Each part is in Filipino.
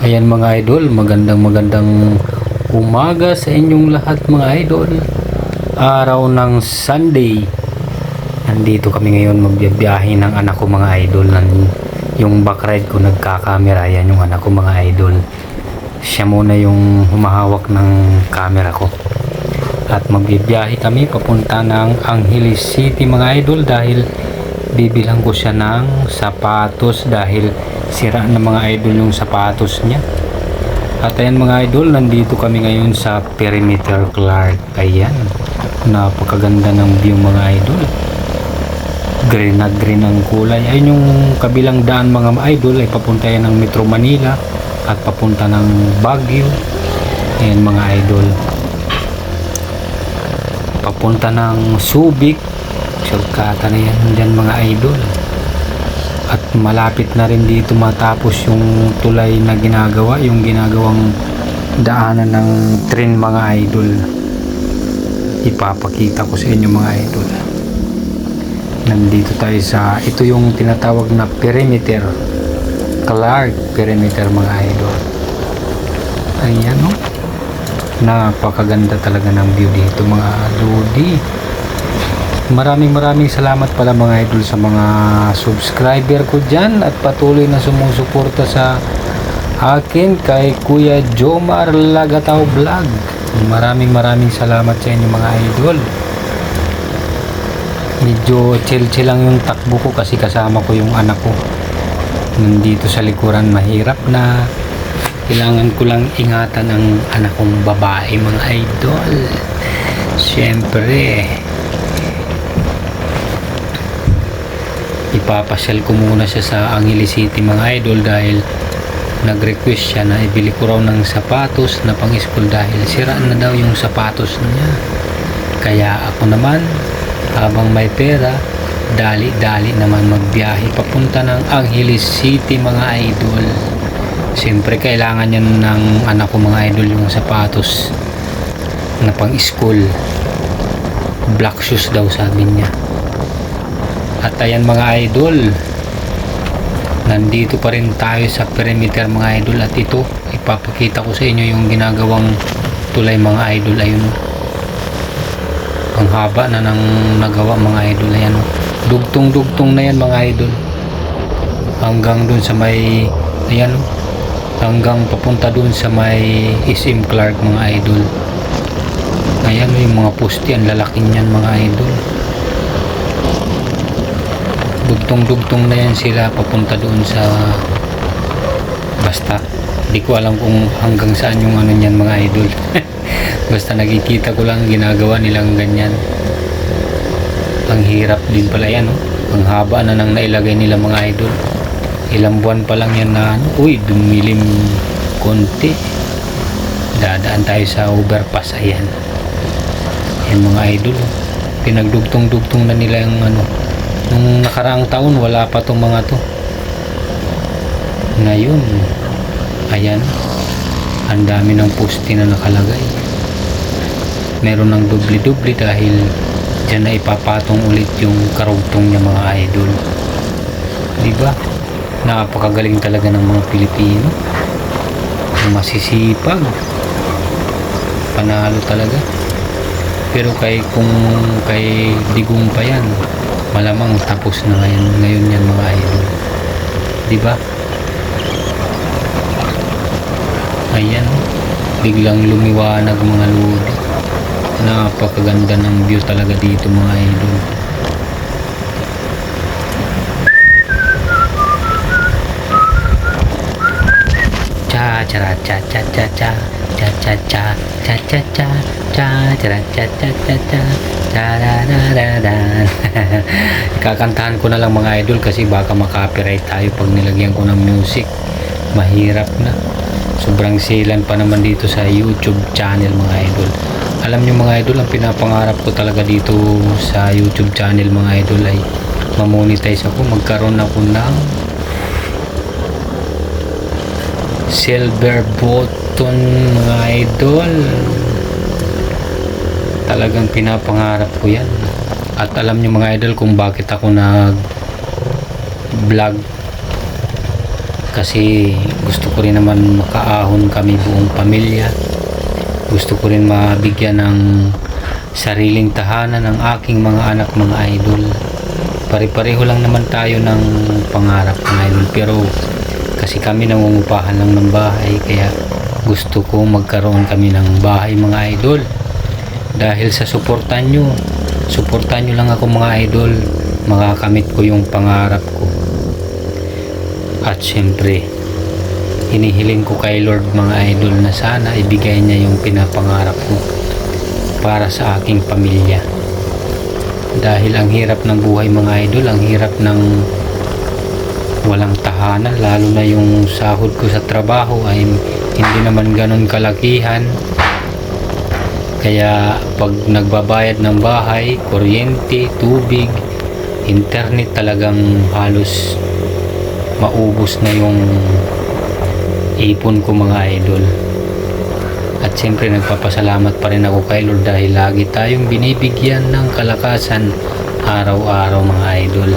Ayan mga idol, magandang umaga sa inyong lahat mga idol. Araw ng Sunday. Nandito kami ngayon magbibiyahe ng anak ko mga idol. Yung backride ko nagkakamera, yan yung anak ko mga idol. Siya muna yung humahawak ng camera ko. At magbibiyahe kami papunta ng Angeles City mga idol dahil bibilang ko siya ng sapatos dahil sira na mga idol yung sapatos niya. At ayan mga idol, nandito kami ngayon sa Perimeter Clark. Ayan, napakaganda ng view mga idol. Green na green ang kulay. Ayun yung kabilang daan mga idol ay papunta yan ng Metro Manila at papunta ng Baguio. Ayan mga idol, papunta ng Subic. Shortcut na yan dyan mga idol. At malapit na rin dito matapos yung tulay na ginagawa, yung ginagawang daanan ng tren mga idol. Ipapakita ko sa inyo mga idol. Nandito tayo sa, ito yung tinatawag na Perimeter Clark Perimeter mga idol. Ayan o, napakaganda talaga ng view dito mga lodi. Maraming salamat pala mga idol sa mga subscriber ko dyan at patuloy na sumusuporta sa akin kay Kuya Jomar Lagataw Vlog. Maraming salamat sa inyo mga idol. Medyo chill lang yung takbo ko kasi kasama ko yung anak ko nandito sa likuran. Mahirap na kailangan ko lang ingatan ang anak kong babae mga idol. Siyempre ipapasyal ko muna siya sa Angeles City mga idol dahil nag-request siya na ibili ko raw ng sapatos na pang school dahil sira na daw yung sapatos niya. Kaya ako naman, habang may pera, dali naman magbiyahe papunta ng Angeles City mga idol. Siyempre kailangan yan ng anak ko mga idol yung sapatos na pang school. Black shoes daw sabi niya. At ayan mga idol, nandito pa rin tayo sa Perimeter mga idol. At ito, ipapakita ko sa inyo yung ginagawang tulay mga idol. Ayun, ang haba na ng nagawa mga idol. Ayan, dugtong na yan mga idol, hanggang dun sa may, ayan, hanggang papunta dun sa may SM Clark mga idol. Ayan yung mga poste, ang lalaki niyan mga idol. Dugtong na yan sila papunta doon sa, basta di ko alam kung hanggang saan yung ano niyan mga idol. Basta nakikita ko lang ginagawa nilang ganyan. Ang hirap din pala yan, oh. Ang haba na nang nailagay nila mga idol. Ilang buwan pa lang yan na uy, dumilim konti. Dadaan tayo sa overpass. Ayan mga idol, oh. Pinagdugtong na nila yung ano. Nung nakaraang taon wala pa tong mga to. Ngayon ayan, ang dami ng poste na nakalagay. Meron ng doble dahil dyan na ipapatong ulit yung karugtong niya mga idol. Diba? Napakagaling talaga ng mga Pilipino. Masisipag. Panalo talaga. Pero kung kay Digong pa yan, malamang tapos na ngayon yan mga idol. Diba? Ayan, biglang lumiwanag mga lodi. Napakaganda ng view talaga dito mga idol. Cha cha cha cha cha cha cha cha cha cha cha cha cha cha cha cha cha kakantahan ko na lang mga idol kasi baka makapiright tayo pag nilagyan ko ng music. Mahirap na, sobrang silan pa naman dito sa YouTube channel mga idol. Alam nyo mga idol, ang pinapangarap ko talaga dito sa YouTube channel mga idol ay mamonetize ako, magkaroon ako ng silver button mga idol. Talagang pinapangarap ko yan. At alam nyo mga idol kung bakit ako nag vlog, kasi Gusto ko rin naman makaahon kami buong pamilya. Gusto ko rin mabigyan ng sariling tahanan ng aking mga anak, mga idol. Pare-pareho lang naman tayo ng pangarap, mga idol, pero kasi kami nangungupahan lang ng bahay, kaya gusto ko magkaroon kami ng bahay, mga idol. Dahil sa suportan nyo lang ako, mga idol, makakamit ko yung pangarap ko. At syempre, hinihiling ko kay Lord, mga idol, na sana ibigay niya yung pinapangarap ko para sa aking pamilya. Dahil ang hirap ng buhay, mga idol, ang hirap ng walang tahanan, lalo na yung sahod ko sa trabaho ay hindi naman ganun kalakihan. Kaya pag nagbabayad ng bahay, kuryente, tubig, internet, talagang halos maubos na yung ipon ko, mga idol. At siyempre nagpapasalamat pa rin ako kay Lord dahil lagi tayong binibigyan ng kalakasan araw-araw, mga idol.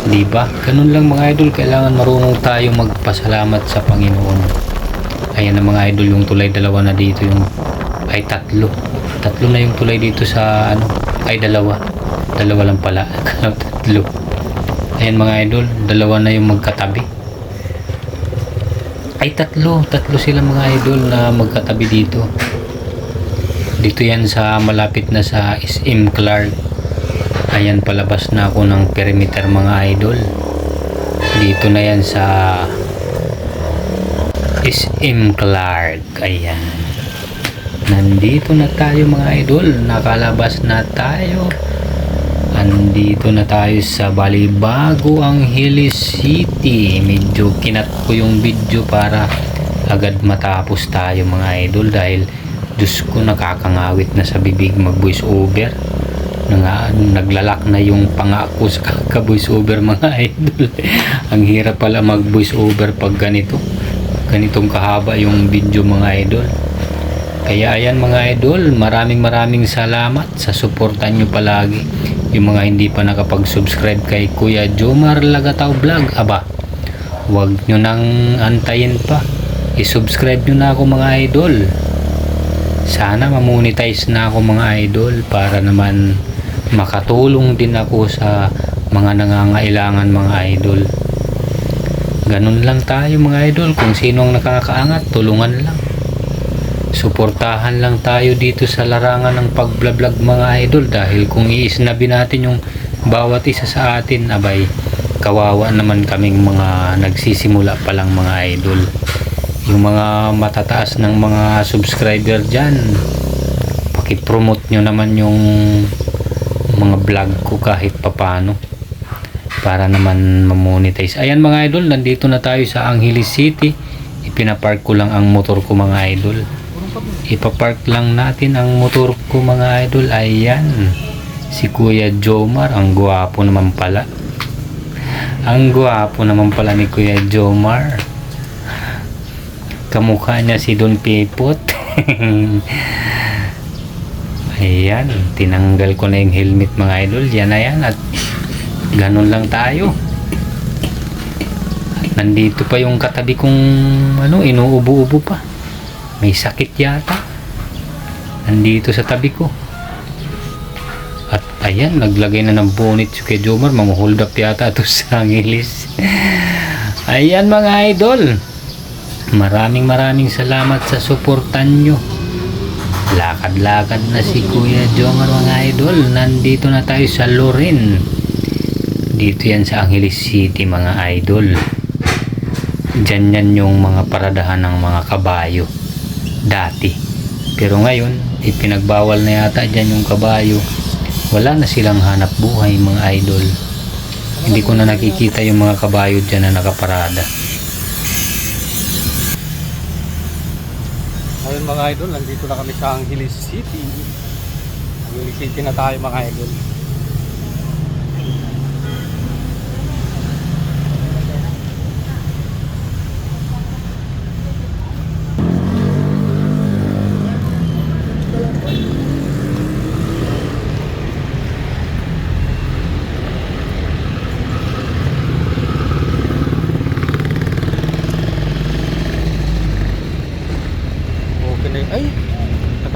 Diba? Ganun lang, mga idol, kailangan marunong tayo magpasalamat sa Panginoon. Ayan na, mga idol, yung tulay dalawa na dito, yung ay tatlo na yung tulay dito sa dalawa lang pala. Tatlo. Ayan, mga idol, dalawa na yung magkatabi. Ay tatlo sila, mga idol, na magkatabi dito. Dito yan sa malapit na sa SM Clark. Ayan, palabas na ako ng perimeter, mga idol. Dito na yan sa SM Clark. Ayan, nandito na tayo, mga idol, nakalabas na tayo. Andito na tayo sa Balibago, Angeles City. Medyo kinat ko yung video para agad matapos tayo, mga idol, dahil Diyos ko, nakakangawit na sa bibig mag voice over. Naglalak na yung pangako sa kaka voice over, mga idol. Ang hirap pala mag voice over pag ganitong kahaba yung video, mga idol. Kaya ayan, mga idol, maraming salamat sa suportan nyo palagi. Yung mga hindi pa nakapag-subscribe kay Kuya Jomar Lagataw Vlog, aba, huwag nyo nang antayin pa, i-subscribe nyo na ako, mga idol. Sana mamonetize na ako, mga idol, para naman makatulong din ako sa mga nangangailangan, mga idol. Ganun lang tayo, mga idol. Kung sino ang nakakaangat, tulungan lang. Suportahan lang tayo dito sa larangan ng pag-vlog, mga idol, dahil kung iisnabi natin yung bawat isa sa atin, abay, kawawa naman kaming mga nagsisimula pa lang, mga idol. Yung mga matataas ng mga subscriber dyan, pakipromote nyo naman yung mga vlog ko kahit papano, para naman mamonetize. Ayan, mga idol, nandito na tayo sa Angeles City. Ipinapark ko lang ang motor ko, mga idol. Ipapark lang natin ang motor ko, mga idol. Ayan, si Kuya Jomar, ang gwapo naman pala. Ang gwapo naman pala ni Kuya Jomar. Kamukha niya si Don Pipot. Ayan, tinanggal ko na yung helmet, mga idol. Yan na yan, at ganun lang tayo. At nandito pa yung katabi kong inuubo-ubo pa. May sakit yata. Nandito sa tabi ko. At ayan, naglagay na ng bonnet si Kuya Jomar. Mamuhold up yata ito sa Angeles. Ayan, mga idol, maraming salamat sa suportan nyo. Lakad-lakad na si Kuya Jomar, mga idol. Nandito na tayo sa Loren. Dito yan sa Angeles City, mga idol. Diyan yan yung mga paradahan ng mga kabayo dati. Pero ngayon, ipinagbawal na yata dyan yung kabayo. Wala na silang hanap buhay, mga idol. Hindi ko na nakikita yung mga kabayo dyan na nakaparada. Ayun, mga idol, nandito na kami sa Angeles City. Angeles City na tayo, mga idol.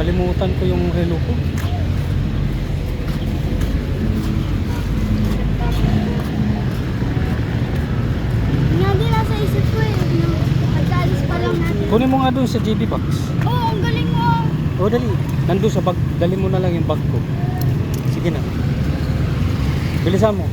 Kalimutan ko yung relo ko. Nga din nasa isip ko eh. Pagkalis pa lang natin. Kunin mo nga doon sa JB box. Oo, ang galing mo. O dali. Nandun sa bag. Dali mo na lang yung bag ko. Sige na. Bilisan mo.